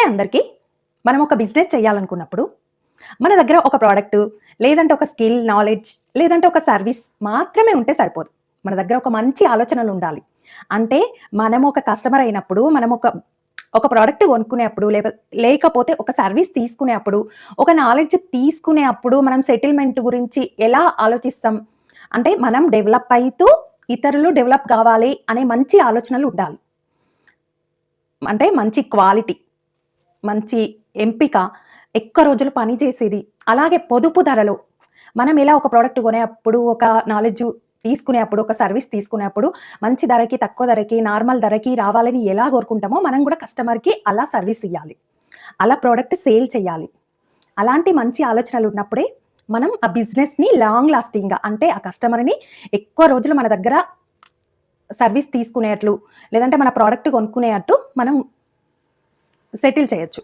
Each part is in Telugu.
అందరికీ. మనం ఒక బిజినెస్ చేయాలనుకున్నప్పుడు, మన దగ్గర ఒక ప్రోడక్ట్, లేదంటే ఒక స్కిల్, నాలెడ్జ్, లేదంటే ఒక సర్విస్ మాత్రమే ఉంటే సరిపోదు. మన దగ్గర ఒక మంచి ఆలోచనలుండాలి. అంటే మనం ఒక కస్టమర్ అయినప్పుడు, మనం ఒక ఒక ప్రోడక్ట్ కొనుక్కునేప్పుడు, లేకపోతే ఒక సర్విస్ తీసుకునేప్పుడు, ఒక నాలెడ్జ్ తీసుకునేప్పుడు, మనం సెటిల్‌మెంట్ గురించి ఎలా ఆలోచిస్తాం? అంటే మనం డెవలప్ అయితూ, ఇతరులు డెవలప్ కావాలి అనే మంచి ఆలోచనలుండాలి. అంటే మంచి క్వాలిటీ, మంచి ఎంపిక, ఎక్కువ రోజులు పని చేసేది. అలాగే పొదుపు ధరలో మనం ఎలా ఒక ప్రొడక్ట్ కొనేప్పుడు, ఒక నాలెడ్జ్ తీసుకునేప్పుడు, ఒక సర్విస్ తీసుకునేప్పుడు మంచి ధరకి, తక్కువ ధరకి, నార్మల్ ధరకి రావాలని ఎలా కోరుకుంటామో మనం కూడా కస్టమర్‌కి అలా సర్విస్ ఇయ్యాలి. అలా ప్రొడక్ట్ సేల్ చేయాలి. అలాంటి మంచి ఆలోచనలున్నప్పుడే మనం ఆ బిజినెస్‌ని లాంగ్ లాస్టింగ్‌గా అంటే ఆ కస్టమర్‌ని ఎక్కువ రోజులు మన దగ్గర సర్విస్ తీసుకునేట్లు, లేదంటే మన ప్రొడక్ట్ కొనుక్కునేట్టు మనం సెటిల్ చేయొచ్చు.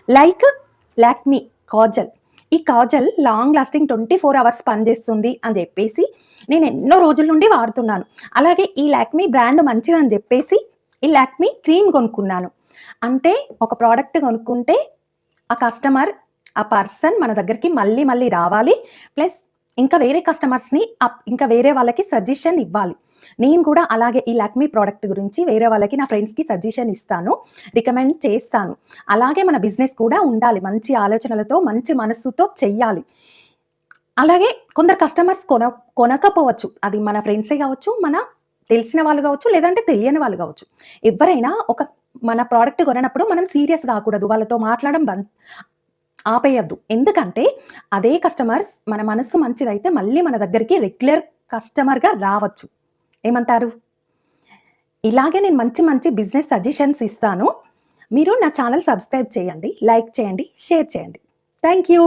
లైక్ లాక్మీ కాజల్. ఈ కాజల్ లాంగ్ లాస్టింగ్ 24 అవర్స్ పనిచేస్తుంది అని జెప్పేసి నేను ఎన్నో రోజుల నుండి వాడుతున్నాను. అలాగే ఈ లాక్మీ బ్రాండ్ మంచిదని జెప్పేసి ఈ లాక్మీ క్రీమ్ కొనుక్కున్నాను. అంటే ఒక ప్రొడక్ట్ కొనుక్కుంటే ఆ కస్టమర్, ఆ పర్సన్ మన దగ్గరికి మళ్ళీ మళ్ళీ రావాలి. ప్లస్ ఇంకా వేరే కస్టమర్స్‌ని ఇంకా వేరే వాళ్ళకి సజెషన్ ఇవ్వాలి. నేను కూడా అలాగే ఈ లాక్మీ ప్రొడక్ట్ గురించి వేరే వాళ్ళకి నా ఫ్రెండ్స్‌కి సజెషన్ ఇస్తాను. రికమెండ్ చేస్తాను. అలాగే మన బిజినెస్ కూడా ఉండాలి. మంచి ఆలోచనలతో, మంచి మనస్సుతో చెయ్యాలి. అలాగే కొందరు కస్టమర్స్ కొనకపోవచ్చు. అది మన ఫ్రెండ్సే గావచ్చు, మన తెలిసిన వాళ్ళు గావచ్చు, లేదంటే తెలియని వాళ్ళు గావచ్చు. ఎవ్వరైనా మన ప్రొడక్ట్ కొననప్పుడు మనం సీరియస్ గాకూడదు. వాళ్ళతో మాట్లాడడం ఆపేయొద్దు. ఎందుకంటే అదే కస్టమర్స్ మన మనస్సు మంచిదైతే మళ్ళీ మన దగ్గరికి రెగ్యులర్ కస్టమర్‌గా రావచ్చు. ఏమంటారు? ఇలాగే నేను మంచి మంచి బిజినెస్ సజెషన్స్ ఇస్తాను. మీరు నా ఛానెల్ సబ్స్క్రైబ్ చేయండి, లైక్ చేయండి, షేర్ చేయండి. Thank you.